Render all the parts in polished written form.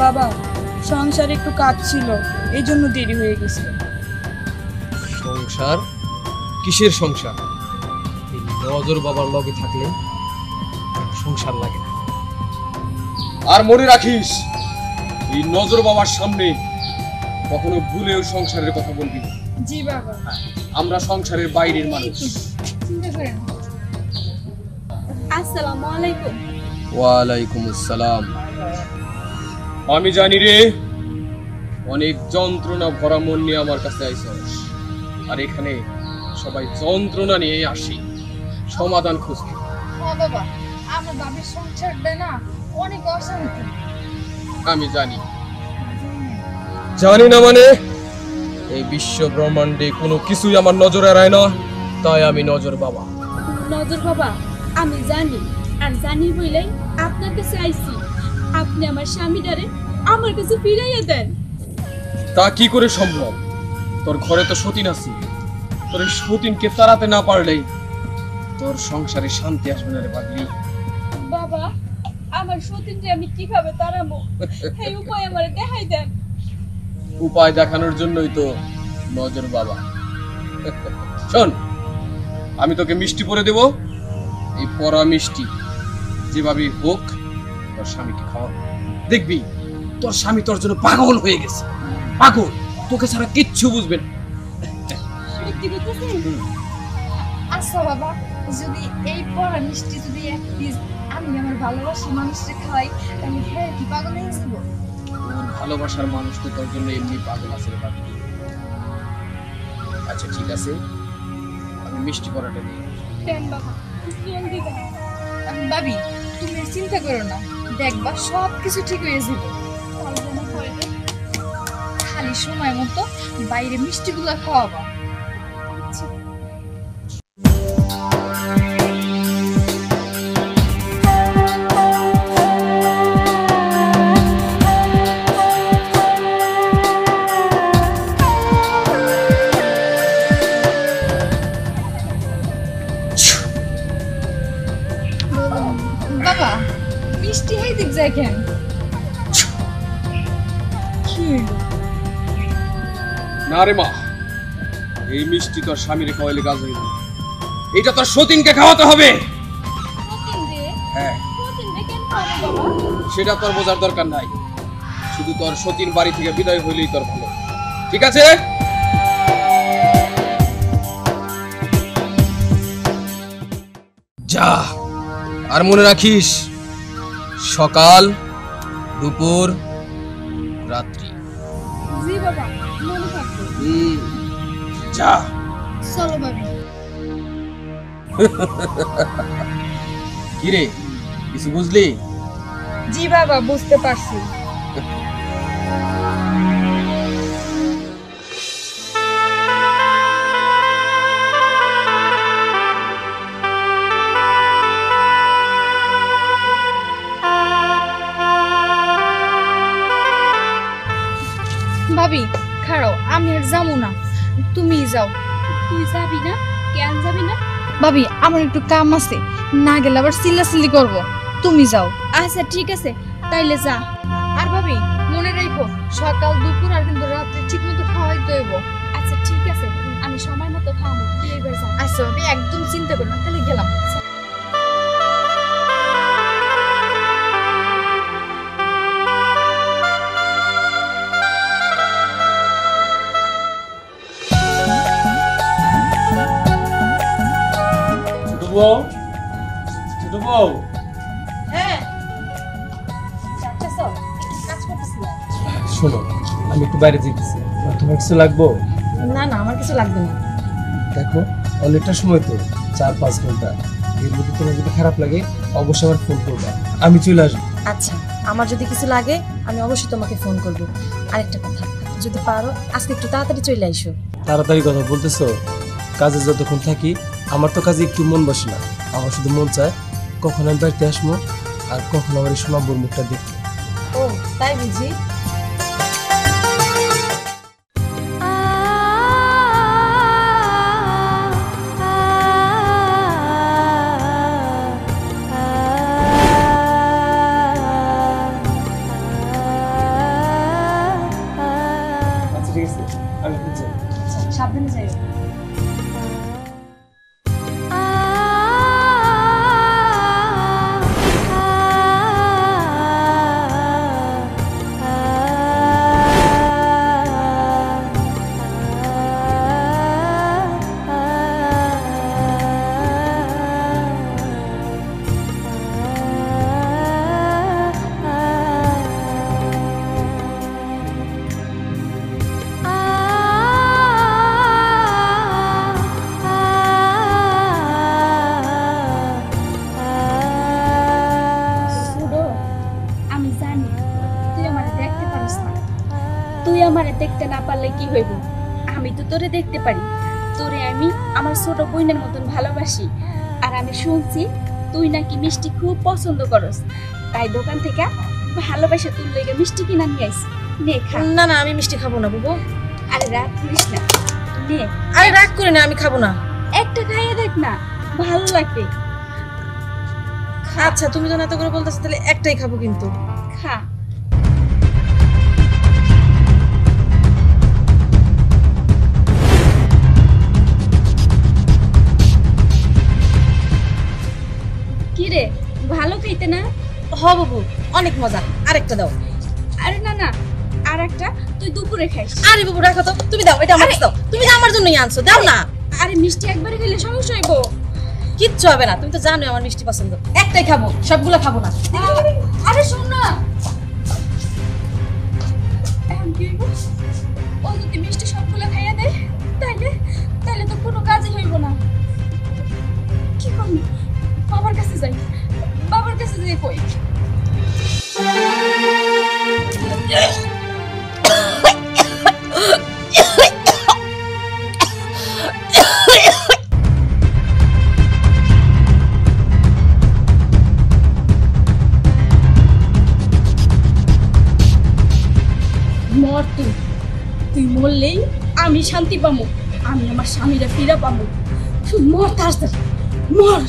বাবা, সংসারে একটু কাজ ছিল, এই জন্য দেরি হয়ে গেছে। সংসার? কিসের সংসার? এই নজর বাবার লগে থাকলে সংসার লাগে না। আর মনে রাখিস, এই নজর বাবার সামনে কখনো ভুলেও সংসারের কথা বলবি না। জি বাবা। আমরা সংসারের বাইরের মানুষ। আসসালামু আলাইকুম। ওয়ালাইকুম আসসালাম। আমি জানি রে, অনেক যন্ত্রণা ভরা মন নিয়ে আমার কাছে আইছস, আর এখানে সবাই যন্ত্রণা নিয়ে আসি সমাধান খুঁজতে। বাবা, আমার বাবার সংসারটা না অনেক অশান্তি। আমি জানি। জানি না মানে? এই বিশ্ব ব্রহ্মাণ্ডে কোনো কিছুই আমার নজরে এড়ায় না, তাই আমি নজর বাবা। নজর বাবা, আমি জানি, আর জানি বলেই আপনার কাছে আইছি। আপনি আমার স্বামীটারে আমার কাছে ফিরাইয়া দেন। তা কি করে সম্ভব? তোর ঘরে তো সতীন আছে, তোর এই সতীনকে তাড়াতে না পারলেই তোর সংসারে শান্তি আসবে না রে পাগলি। বাবা, আমার সতীনরে আমি কিভাবে তাড়াবো, এই উপায় আমারে দেখাই দেন। উপায় দেখানোর জন্যই তো নজর বাবা। শোন, আমি তোকে মিষ্টি পরে দেব, এই পরা মিষ্টি যেভাবে হোক তোর স্বামীকে খাওয়া। দেখবি তোর স্বামী তোর জন্য পাগল হয়ে গেছে, পাগল, তোকে ছাড়া কিচ্ছু বুঝবে না। সত্যি বলতেছেন? আচ্ছা বাবা, যদি এই পড়া মিষ্টি যদি এক পিস আমি আমার ভালোবাসার মানুষকে খাওয়াই, তাহলে হ্যাঁ কি পাগল হয়ে যাবো? তোর ভালোবাসার মানুষ তো তোর জন্য এমনি পাগল আছে রে পাগল। আচ্ছা ঠিক আছে, আমি মিষ্টি পরাটা দিই। দেন বাবা, জলদি দেন। ভাবি, তুমি আর চিন্তা করো না, দেখবা সব কিছু ঠিক হয়ে যাবে। খালি সময় মতো বাইরে মিষ্টিগুলো খাওয়াবা। বাবা, মিষ্টি হাই দিক যায় কেন? না রে মা, এই মিষ্টি তোর স্বামীর খাওয়াইলে কাজ হইবে, এটা তোর সতীনকে খাওয়াতে হবে। হ্যাঁ, সেটা তোর বোঝার দরকার নাই, শুধু তোর সতীন বাড়ি থেকে বিদায় হইলেই তোর ভালো। ঠিক আছে? যা, আর মনে রাখিস, সকাল, দুপুর, রাত্রি। জি বাবা, মনে থাকবে। যা। চলো ভাবি। কি রে, কিছু বুঝলি? জি বাবা, বুঝতে পারছি। ভাবি খাড়ো, আমি আর যাবো না, তুমি যাও। তুই যাবি না? কেন যাবি না? ভাবি, আমার একটু কাম আছে, না গেলে আবার চিল্লাচিল্লি করবো, তুমি যাও। আচ্ছা ঠিক আছে, তাইলে যা। আর ভাবি মনে রাখো, সকাল দুপুর আর কিন্তু রাত্রে ঠিক মতো খাওয়াইতে হইব। আচ্ছা ঠিক আছে, আমি সময় মতো খাবো, তুই এবার যা। আচ্ছা ভাবি, একদম চিন্তা করো না, তাহলে গেলাম। ছোট বউ, হ্যাঁ যাচ্ছ, কাজ করতেছিলাম। শোনো, আমি একটু বাইরে যেতেছি, তোমার কিছু লাগবো? না না, আমার কিছু লাগবে না। দেখো, অনেকটা সময় তো, 4-5 ঘন্টা, এর মধ্যে তোমার যদি খারাপ লাগে অবশ্যই আমার ফোন করবা, আমি চলে আসবো। আচ্ছা, আমার যদি কিছু লাগে আমি অবশ্যই তোমাকে ফোন করব। আরেকটা কথা, যদি পারো আজকে একটু তাড়াতাড়ি চলে আইসো। তাড়াতাড়ি কথা বলতেছো? কাজে যতক্ষণ থাকি আমার তো কাজে একটু মন বসে না, আমার শুধু মন চায় কখন আমি বাড়িতে আসবো আর কখন আমার এই সোনাব্বুর মুখটা দেখবো। ও তাই বুঝি? কি হইব, আমি তো তোরে দেখতে পারি, তোরে আমি আমার ছোট বোনের মতন ভালোবাসি। আর আমি শুনছি তুই নাকি মিষ্টি খুব পছন্দ করস, তাই দোকান থেকে ভালোবাসা তোর লেগে মিষ্টি কিনা নিয়ে আইছি। নে খা। না না, আমি মিষ্টি খাবো না বুবু। আরে রাগ করিস না, নে আরে রাগ করে না, আমি খাবো না। একটা খাইয়ে দেখ না, ভালো লাগবে। আচ্ছা তুমি যখন এত করে বলতেছো তাহলে একটাই খাবো কিন্তু। খা। কি রে, ভালো খাইতে না? হ বাবু, অনেক মজা, আরেকটা দাও। আরে না না, আর একটা তুই দুপুরে খাইস। আরে বাবু রাখো তো, তুমি দাও, এটা আমার কাছে দাও, তুমি তো আমার জন্যই আনছো, দাও না। আরে মিষ্টি একবারে খেলে সমস্যা হইব। কিচ্ছু হবে না, তুমি তো জানো আমার মিষ্টি পছন্দ, একটাই খাবো, সবগুলো খাবো না। আরে শোন না, এখন কি হইব? ও যদি মিষ্টি সবগুলো খাইয়া দেয় তাইলে তাইলে তো কোনো কাজই হইব না। কি করবি? বাবার কাছে যাই, বাবার কাছে যাই কই। মর তুই, তুই মরলেই আমি শান্তি পাবো, আমি আমার স্বামীরা ফিরা পাবো। তুই মর তাড়াতাড়ি, মর।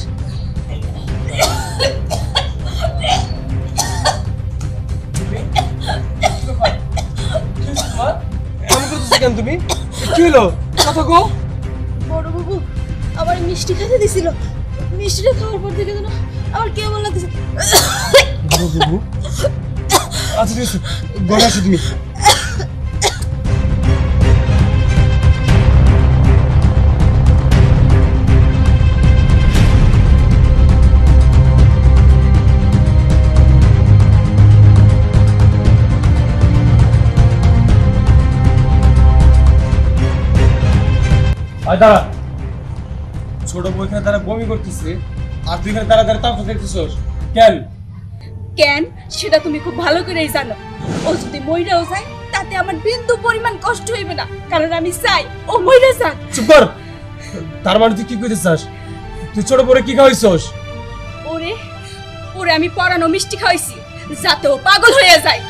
কেন করতেছো কেন তুমি? কি হলো, কথা কও। বড় বাবু আবার মিষ্টি খেতে দিছিল, মিষ্টিটা খাওয়ার পর থেকে যেন আমার কেমন লাগতেছে। বাবু আচ্ছা ঠিক আছে, ঘরে আসো তুমি। দাঁড়া, ছোট বইখানে তারা বমি করতেছে আর তুই এখানে দাঁড়া দাঁড়া তারপর দেখতেছস কেন? কেন সেটা তুমি খুব ভালো করেই জানো। ও যদি মইরাও যায় তাতে আমার বিন্দু পরিমাণ কষ্ট হইবে না, কারণ আমি চাই ও মইরা যাক। চুপ কর। তার মানে তুই কি কইতে চাস? তুই ছোট বড় কি খাওয়াইছস? ওরে ওরে আমি পরানো মিষ্টি খাওয়াইছি যাতে ও পাগল হয়ে যায়।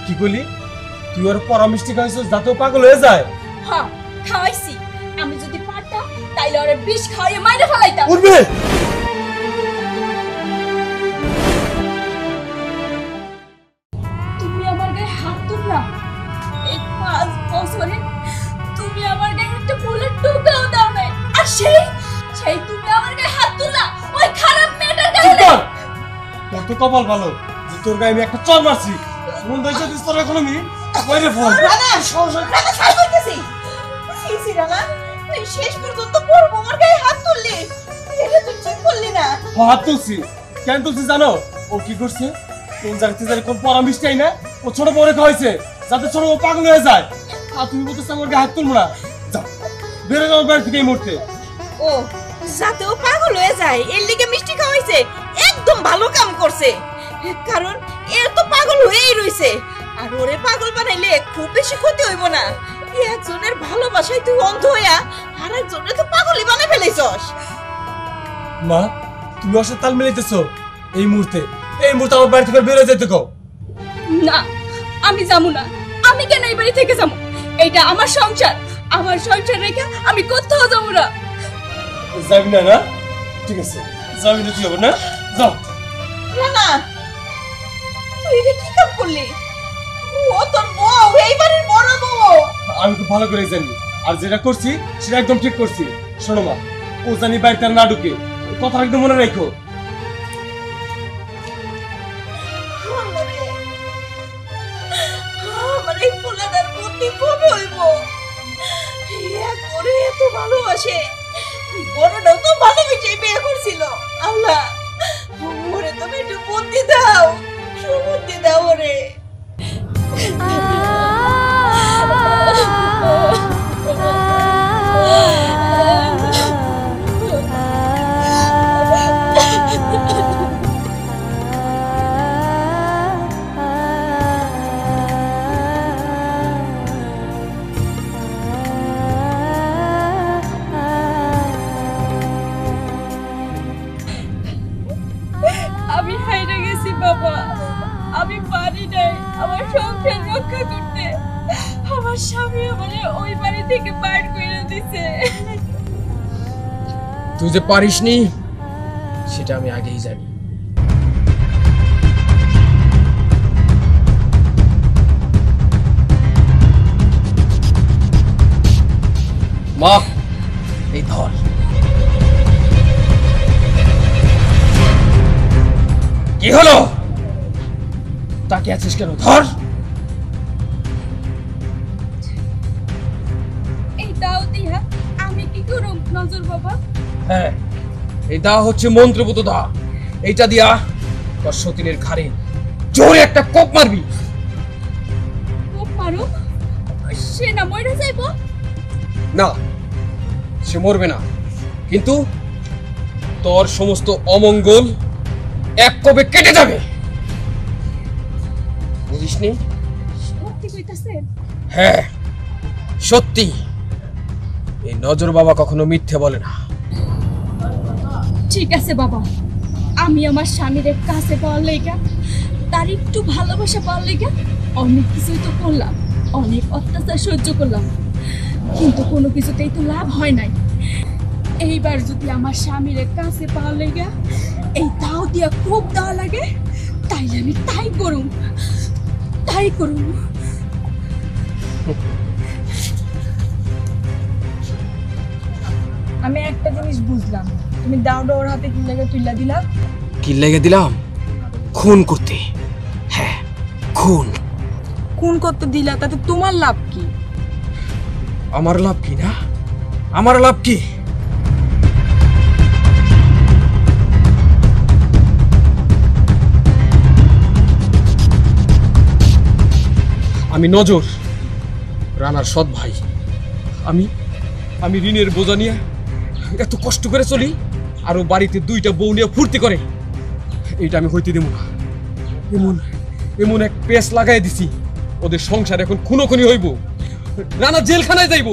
কি কইলি? তুই ওর পরা মিষ্টি খাওয়াইছস যাতে ও পাগল হয়ে যায়? হ্যাঁ খাওয়াইছি, আমি যদি পারতাম তাইলে ওরে বিষ খাইয়ে মাইরে ফেলাইতাম। উঠবে। তুমি আমার গায়ে হাত তুললা, এই 5 বছরে তুমি আমার গায়ে একটা ফুলের টুকরাও দাও নাই, আর সেই তুমি আমার গায়ে হাত তুললা ওই খারাপ মেয়েটার চুপ গায়ে। কর। তোর তো কপাল ভালো যে তোর গায়ে আমি একটা চর মারছি। মন দইছে দিস তোর এখন আমি বাইরে ফোন। তুই শেষ পর্যন্ত বড় বৌমার গায়ে হাত তুললি, এটা তুই ঠিক করলি না। হাত তুলছি। কেন তুলছি জানো? ও কি করছে? কোন জায়গাতে জানি কোন পরা মিষ্টি আই না ও ছোট বড় খাওয়াইছে যাতে ছোট বড় পাগল হয়ে যায়। আর তুমি বলতেছ আমার গায়ে হাত তুলবো না? যাও বেরো যাও বাড়ি থেকে এই মুহূর্তে। ও যাতে ও পাগল হয়ে যায় এর লিগে মিষ্টি খাওয়াইছে, একদম ভালো কাম করছে, কারণ এর তো পাগল হয়েই রইছে। আর ওরে পাগল বানাইলে খুব বেশি ক্ষতি হইব না। একজনের ভালোবাসায় তুই অন্ধ হইয়া আর একজনের তো পাগলই বানাই ফেলেছস। মা তুমি অসৎ তাল মিলাইতেছো। এই মুহূর্তে আমার বাড়ি থেকে বেরো যেতে কও। না আমি যাবো না, আমি কেন এই বাড়ি থেকে যাবো? এইটা আমার সংসার, আমার সংসার রেখে আমি কোথাও যাবো না। যাবি না? না ঠিক আছে, যাবি না তুই হবে না, যাও। না তুই এটা কি কাম করলি? ও তোর বউ, এই বাড়ির বড় বউ। আমি খুব ভালো করে জানি, আর যেটা করছি সেটা একদম ঠিক করছি। শোনো মা, ও জানি বাড়িতে আর না ঢুকে, কথা একদম মনে রাখো। আমার এই পোলাটার বুদ্ধি কবে হইব? করে এত ভালোবাসে, বড়টাও তো ভালোবেসে বিয়ে করছিল। আল্লাহ ওরে তুমি একটু বুদ্ধি দাও, সুবুদ্ধি দাও ওরে। থেকে বাইর করে দিছে। তুই যে পারিসনি সেটা আমি আগেই জানি। মা, এই ধর। কি হলো? তাকে আছিস কেন? ধর। এই দাও দিয়া আমি কি করব নজর বাবা? হ্যাঁ, এই দা হচ্ছে মন্ত্রপুত দা। এইটা দিয়া তোর সতীনের ঘাড়ে জোরে একটা কোপ মারবি। কোপ মারো? সে না মরে যাইবো? না, সে মরবে না, কিন্তু তোর সমস্ত অমঙ্গল এক কোপে কেটে যাবে। বুঝিসনি? সত্যি কইতাছে? হ্যাঁ, সত্যি। এই নজর বাবা কখনো মিথ্যে বলে না। ঠিক আছে বাবা, আমি আমার স্বামীর কাছে পাওয়ার লাইগা, তার একটু ভালোবাসা পাওয়ার লাইগা অনেক কিছুই তো করলাম, অনেক অত্যাচার সহ্য করলাম, কিন্তু কোনো কিছুতেই তো লাভ হয় নাই। এইবার যদি আমার স্বামীর কাছে পাওয়ার লাইগা এই দাও দিয়া খুব দেওয়া লাগে, তাইলে আমি তাই করুম, তাই করুম। আমি একটা জিনিস বুঝলাম, তুমি দাওটা ওর হাতে কি লাগে তুইলা দিলা? কি লেগে দিলাম? খুন করতে। হ্যাঁ, খুন। খুন করতে দিলা, তাতে তোমার লাভ কি? আমার লাভ কি না? আমার লাভ কি? আমি নজর, রানার সৎ ভাই। আমি আমি ঋণের বোঝা নিয়ে এত কষ্ট করে চলি, আর ও বাড়িতে দুইটা বউ নিয়ে ফুর্তি করে। এইটা আমি হইতে দেব না। এমন এমন এক পেস লাগাই দিছি, ওদের সংসার এখন খুনোখুনি হইব। রানা জেলখানায় যাইব,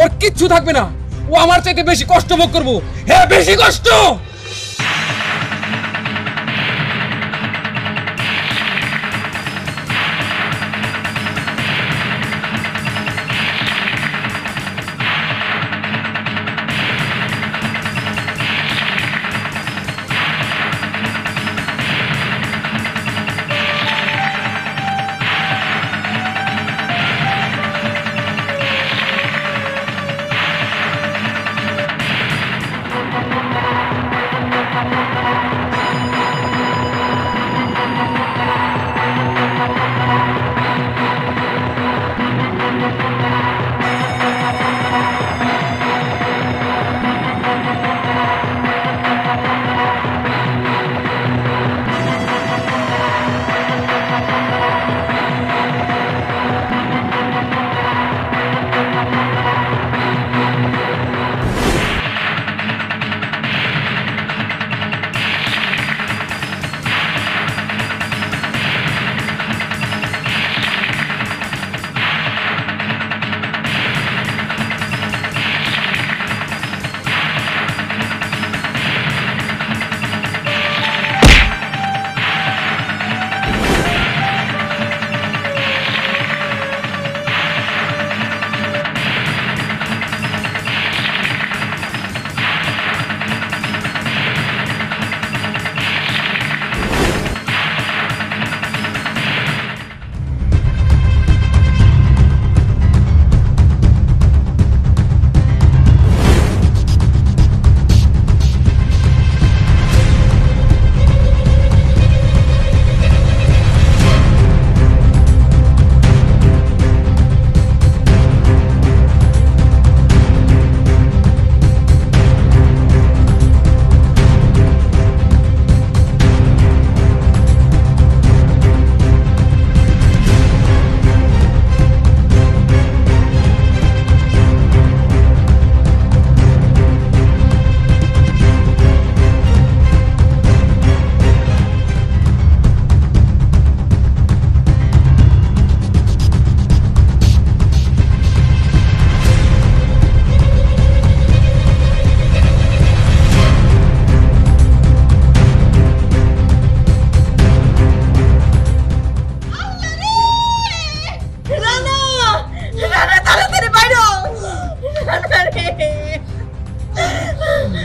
ওর কিচ্ছু থাকবে না। ও আমার চাইতে বেশি কষ্ট ভোগ করবো। হ্যাঁ, বেশি কষ্ট।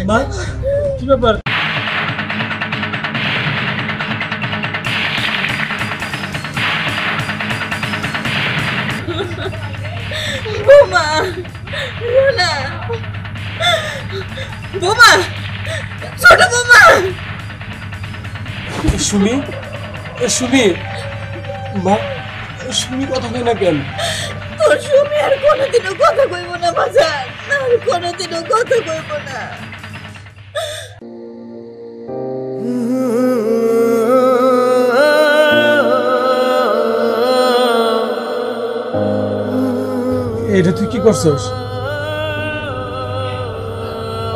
মা কি ব্যাপার? বোমা রোনা বোমা ছোট বোমা সুমি সুমি মা সুমি কথা কই না কেন? তোর সুমি আর কোনোদিনও কথা কইব না বাজার আর কোনোদিনও কথা কইব না এটা তুই কি করছস?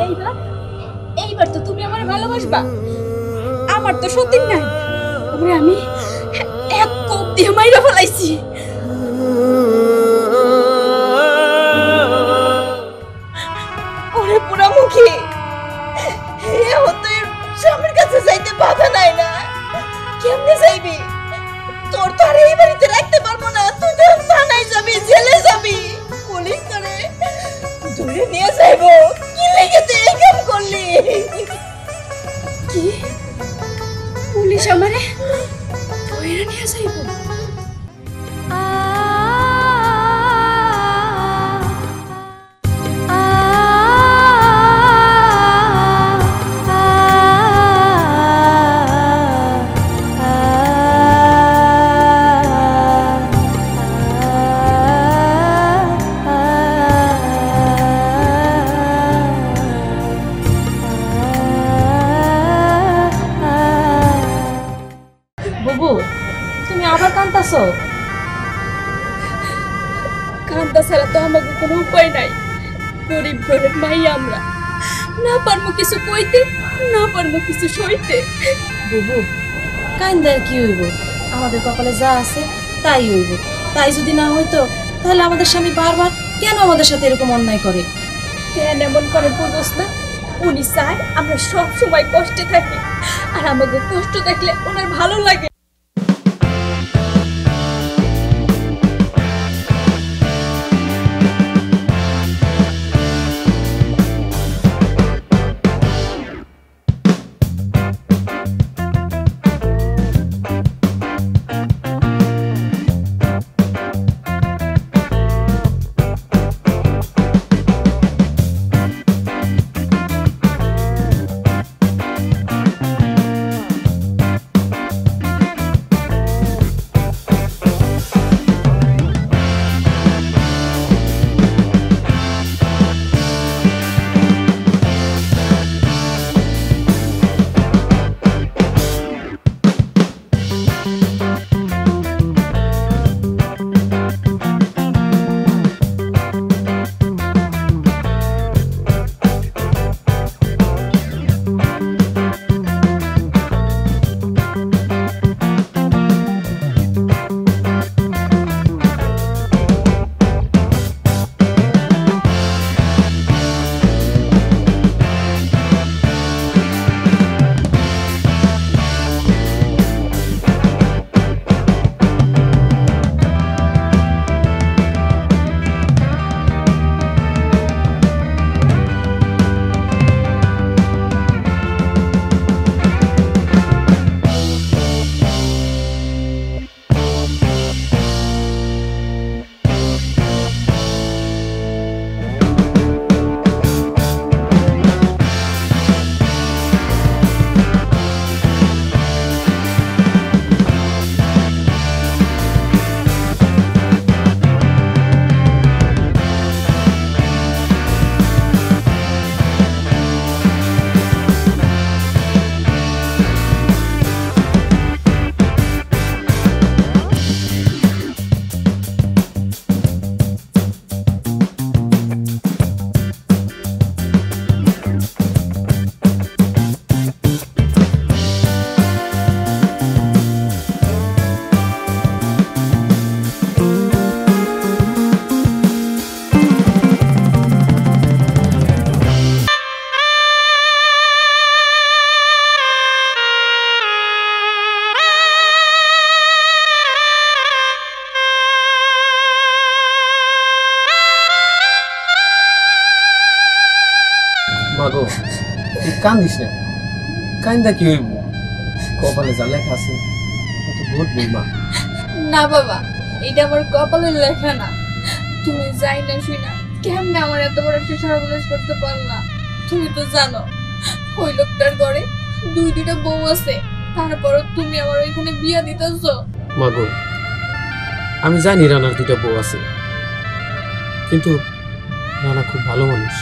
এইবার এইবার তো তুমি আমার ভালোবাসবা। আমার তো সত্যি নাই, ওরে আমি এক কোপ দিয়ে মাইরা ফেলাইছি। ওরে পুরামুখী এখন তো এর স্বামীর কাছে যাইতে বাধা নাই না, কেমনে যাইবি? তোর তো আর এই বাড়িতে রাখতে পারবো না, তুই তো থানায় যাবি, জেলে যাবি, পুলিশ করে ধরে নিয়ে যাইবো। কি লেগে তুই এই কাম করলি? কি পুলিশ আমারে ধইরা নিয়ে যাইব? বুবু তুমি আবার কাঁদতাছো? কান্দা ছাড়া তো আমাকে কোনো উপায় নাই। গরিব ঘরের মাই আমরা, না পারবো কিছু কইতে, না পারবো কিছু সইতে। বুবু কান্দার কি হইব? আমাদের কপালে যা আছে তাই হইব। তাই যদি না হইতো তাহলে আমাদের স্বামী বারবার কেন আমাদের সাথে এরকম অন্যায় করে? কেন এমন করে বুঝোস না? উনি চায় আমরা সব সময় কষ্টে থাকি, আর আমাকে কষ্ট দেখলে ওনার ভালো লাগে। মাগো তুই কান্দিস না, কান্দা কি হইব? কপালে যা লেখা আছে কত ঘটবই মা। না বাবা, এটা আমার কপালের লেখা না। তুমি যাই না শুই না কেমনে আমার এত বড় একটা সর্বনাশ করতে পারলা? তুমি তো জানো ওই লোকটার ঘরে দুইটা বউ আছে, তারপরও তুমি আমার ওইখানে বিয়া দিতেছো। মা গো, আমি জানি রানার 2টা বউ আছে, কিন্তু রানা খুব ভালো মানুষ।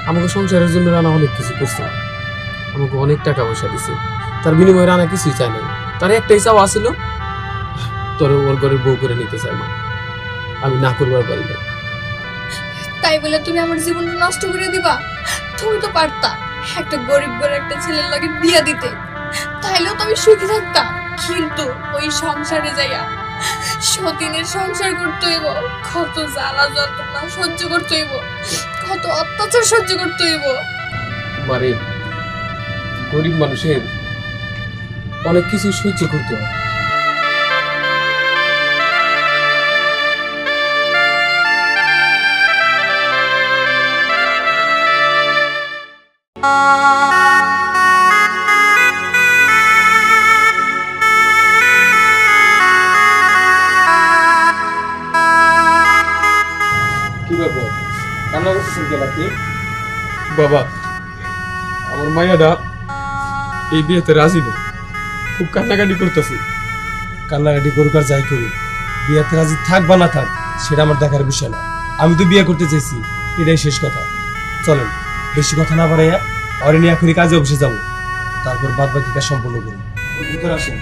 আমাকে সংসারের জন্য রানা অনেক কিছু করছে, আমাকে অনেক টাকা পয়সা দিছে। তার বিনিময়ে রানা কিছুই চায় নাই। তার একটাই চাওয়া ছিল, তোর ওর ঘরের বউ করে নিতে চায় মা। আমি না করবার পারি না। তাই বলে তুমি আমার জীবনটা নষ্ট করে দিবা? তুমি তো পারতা একটা গরিব ঘরের একটা ছেলের লাগে বিয়া দিতে, তাইলেও তো আমি সুখী থাকতাম। কিন্তু ওই সংসারে যাইয়া সতীনের সংসার করতে হইব, কত জ্বালা যন্ত্রণা সহ্য করতে হইব, কত অত্যাচার সহ্য করতে হইব। মারে, গরিব মানুষের অনেক কিছু সহ্য করতে হয়। কি ব্যাপার, কান্না করতেছেন কেন আপনি? বাবা, আমার মায়াটা এই বিয়েতে রাজি না, খুব কান্নাকাটি করতেছে। কান্নাকাটি করুক আর যাই করুক, বিয়েতে রাজি থাক বা না থাক সেটা আমার দেখার বিষয় না। আমি তো বিয়ে করতে চাইছি, এটাই শেষ কথা। চলেন, বেশি কথা না বাড়াইয়া অরে নিয়ে এখনই কাজে অফিসে যাবো, তারপর বাদ বাকি কাজ সম্পূর্ণ করুন। ভিতরে আসেন।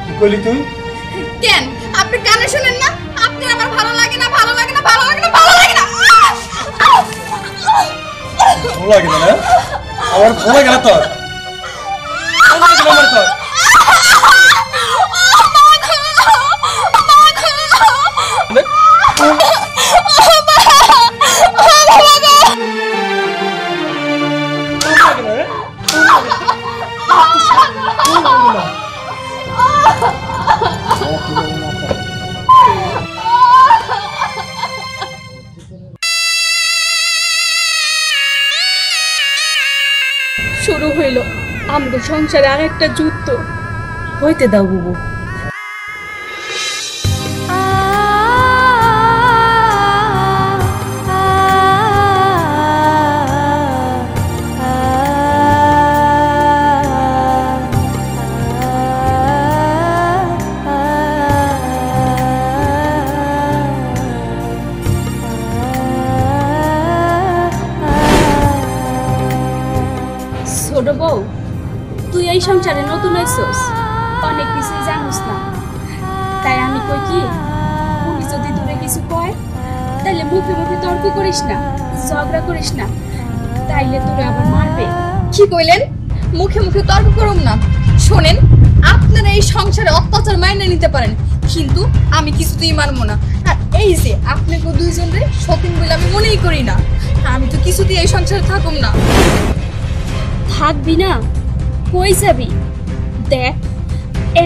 কি করলি তুই? কেন আপনি কানে শুনেন না? আপনার আমার ভালো লাগে না, ভালো লাগে না, ভালো লাগে না, ভালো লাগে না। ভালো লাগে না? আমার ভালো লাগে না তোর? ভালো লাগে না আমার তোর? শুরু হইল আমাদের সংসারে আর একটা যুদ্ধ। হইতে দাও বুবু। ছোট বউ, তুই এই সংসারে নতুন হইছস, অনেক কিছুই জানোস না। তাই আমি কই কি, উনি যদি তোরে কিছু কয় তাইলে মুখে মুখে তর্ক করিস না, ঝগড়া করিস না, তাইলে তোরে আবার মারবে। কি কইলেন? মুখে মুখে তর্ক করুম না। শোনেন, আপনারা এই সংসারে অত্যাচার মাইনে নিতে পারেন, কিন্তু আমি কিছুতেই মানবো না। আর এই যে আপনাকে দুইজনরে সতীন বলে আমি মনেই করি না। আমি তো কিছুতেই এই সংসারে থাকুম না। থাকবি না? কই যাবি? দেখ,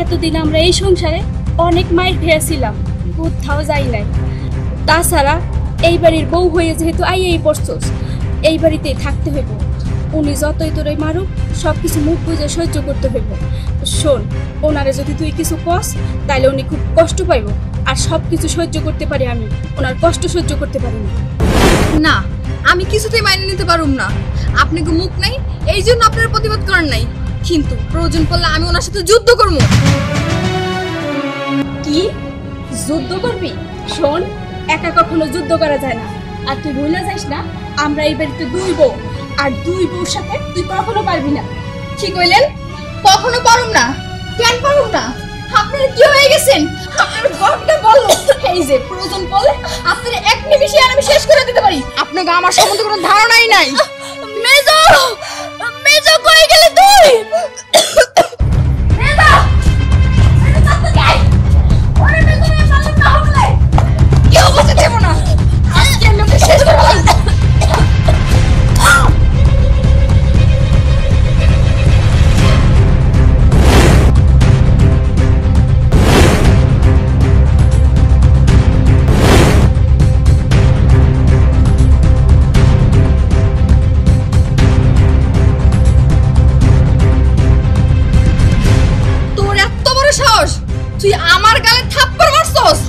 এতদিন আমরা এই সংসারে অনেক মাইর খেয়েছিলাম, কোথাও যাই নাই। তাছাড়া এই বাড়ির বউ হয়ে যেহেতু এই পড়ছস, এই বাড়িতেই থাকতে হইব। উনি যতই তোরে মারুক সব কিছু মুখ বুঝে সহ্য করতে হইব। শোন, ওনারে যদি তুই কিছু কস তাইলে উনি খুব কষ্ট পাইব, আর সব কিছু সহ্য করতে পারি আমি, ওনার কষ্ট সহ্য করতে পারি না। না, আমি কিছুতেই মাইনে নিতে পারুম না। আপনাকে মুখ নাই, এই জন্য আপনার প্রতিবাদ করেন নাই, কিন্তু প্রয়োজন পড়লে আমি ওনার সাথে যুদ্ধ করবো। কি যুদ্ধ করবি? শোন, একা কখনো যুদ্ধ করা যায় না। আর তুই ভুলে যাস না, আমরা এই বাড়িতে দুই বউ, আর দুই বউর সাথে তুই কখনো পারবি না। কি কইলেন? কখনো পারুম না? কেন পারুম না? আপনারা কি হয়ে গেছেন? আপনার গর্বটা বললো এই যে প্রয়োজন পড়লে আপনারা এক নিমিষে আর আমি শেষ করে দিতে পারি। আপনাকে আমার সম্বন্ধে কোনো ধারণাই নাই। মেজো, মেজো কই গেলে তুই? মেজো, মেজো তো যাই। ওরে মেজো না মালুম না হলে কি অবস্থা দেব না। আজকে আমি ওকে শেষ করে ফেলবো। তুই আমার গালে থাপ্পড় মারছস?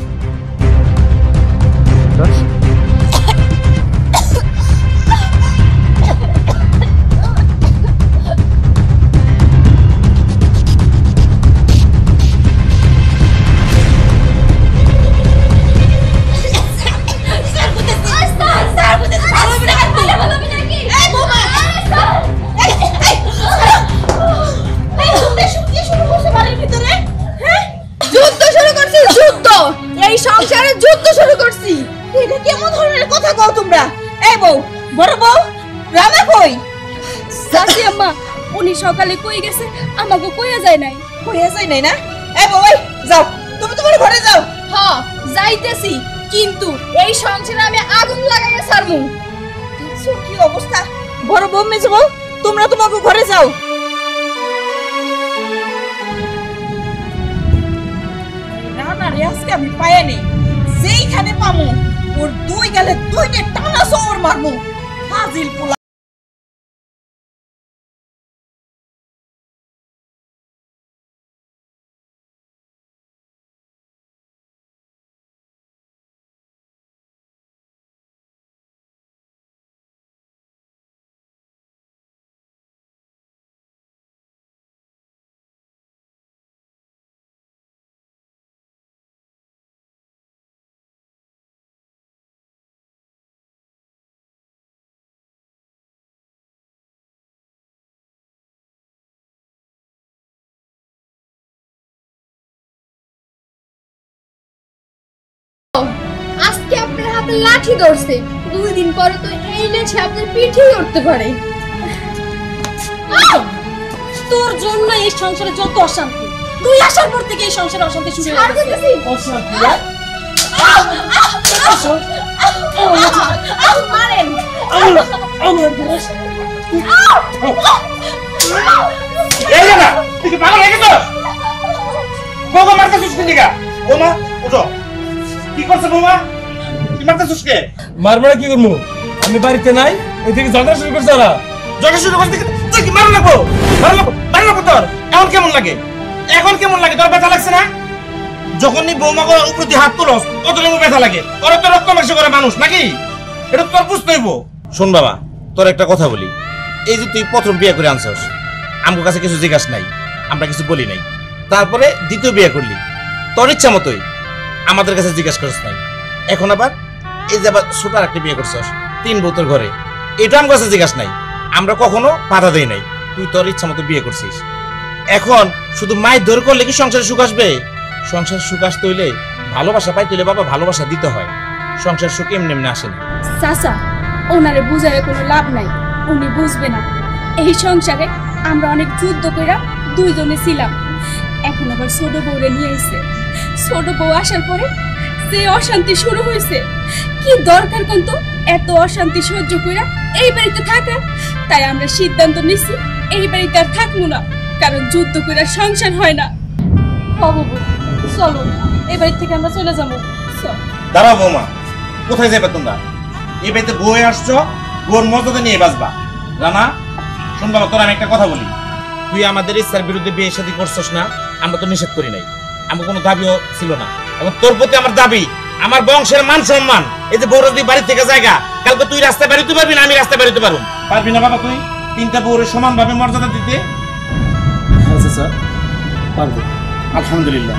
এই সংসারে যুদ্ধ শুরু করছি। এটা কেমন ধরনের কথা কও তোমরা? এই বউ, বড় বউ, রানা কই? চাচি আম্মা, উনি সকালে কই গেছে আমাকে কইয়া যায় নাই। কইয়া যায় নাই না? এই বউ, এই যাও, তুমি তোমার ঘরে যাও। হ্যাঁ যাইতেছি, কিন্তু এই সংসারে আমি আগুন লাগাইয়া ছাড়মু। দেখছো কি অবস্থা? বড় বউ, মেজো বউ, তোমরা তোমাকে ঘরে যাও। রানা রে আজকে আমি পাইয়া নেই, যেইখানে পামু ওর দুই গালে দুইটা টানা সর মারমু। ফাজিল পোলা। আজকে আপনার হাতে লাঠি ধরছে, 2 দিন পরে তো এই লাঠি আপনার পিঠে ধরতে পারে। তোর জন্য এই সংসারে যত অশান্তি, তুই আসার পর থেকে এই সংসারে অশান্তি শুরু হয়ে গেছে। অশান্তি মারেন। এই না তুই কি পাগল হয়ে গেছিস? বউকে মারতেছিস কি নিগা? বৌমা ওঠো, কি করছ বৌমা? কি মারতেছিস কে? মারবো না কি করবো? আমি বাড়িতে নাই, এদিকে ঝগড়া শুরু করছে ওরা। জগা শুরু করতে তুই কি মারো লাগবো? মারো লাগবো তোর? এখন কেমন লাগে? এখন কেমন লাগে? তোর ব্যথা লাগছে না? যখনই বৌমাকে উপর দিয়ে হাত তুলস ততটুকু ব্যথা লাগে। ওরা তো রক্ত মাংস করে মানুষ নাকি? এটা তোর বুঝতে হইব। শোন বাবা, তোর একটা কথা বলি। এই যে তুই প্রথম বিয়ে করে আনছস, আমার কাছে কিছু জিজ্ঞাসা নাই, আমরা কিছু বলি নাই। তারপরে দ্বিতীয় বিয়ে করলি, তোর ইচ্ছা মতোই, আমাদের কাছে জিজ্ঞাসা করছ নাই। এখন আবার এই যে আবার ছোট একটা বিয়ে করছস, 3 বছর ঘরে, এটা আমার কাছে জিজ্ঞাসা নাই। আমরা কখনো বাধা দেই নাই, তুই তোর ইচ্ছা মতো বিয়ে করছিস। এখন শুধু মায়ের ধরে করলে কি সংসারে সুখ আসবে? সংসার সুখ আসতে হইলে ভালোবাসা পাইতে হইলে বাবা ভালোবাসা দিতে হয়। সংসার সুখ এমনি এমনি আসে না। চাচা, ওনারে বুঝাইয়া কোনো লাভ নাই, উনি বুঝবে না। এই সংসারে আমরা অনেক যুদ্ধ কইরা 2 জনে ছিলাম, এখন আবার ছোট বউরে নিয়ে আইছে। ছোট বউ আসার পরে যে অশান্তি শুরু হয়েছে, কি দরকার কোন তো এত অশান্তি সহ্য কইরা এই বাড়িতে থাকা? তাই আমরা সিদ্ধান্ত নিছি এই বাড়িতে আর থাকবো না, কারণ যুদ্ধ কইরা সংসার হয় না। বাবু চলো, এই বাড়ি থেকে আমরা চলে যাবো। দাঁড়াও বৌমা, কোথায় যাবে তোমরা? এই বাড়িতে বউয়ে আসছো, বউর মর্যাদা নিয়ে বাঁচবা। রানা শোন বাবা, তোর আমি একটা কথা বলি। তুই আমাদের ইচ্ছার বিরুদ্ধে বিয়ে শাদী করছস না, আমরা তো নিষেধ করি নাই, আমার কোনো দাবিও ছিল না। এবং তোর প্রতি আমার দাবি, আমার বংশের মান সম্মান। এই যে বউর যদি বাড়ি থেকে জায়গা, কালকে তুই রাস্তায় বেরোতে পারবি না, আমি রাস্তায় বেরোতে পারবো পারবি না বাবা? তুই 3টা বউরে সমান ভাবে মর্যাদা দিতে। আচ্ছা স্যার, পারবো। আলহামদুলিল্লাহ।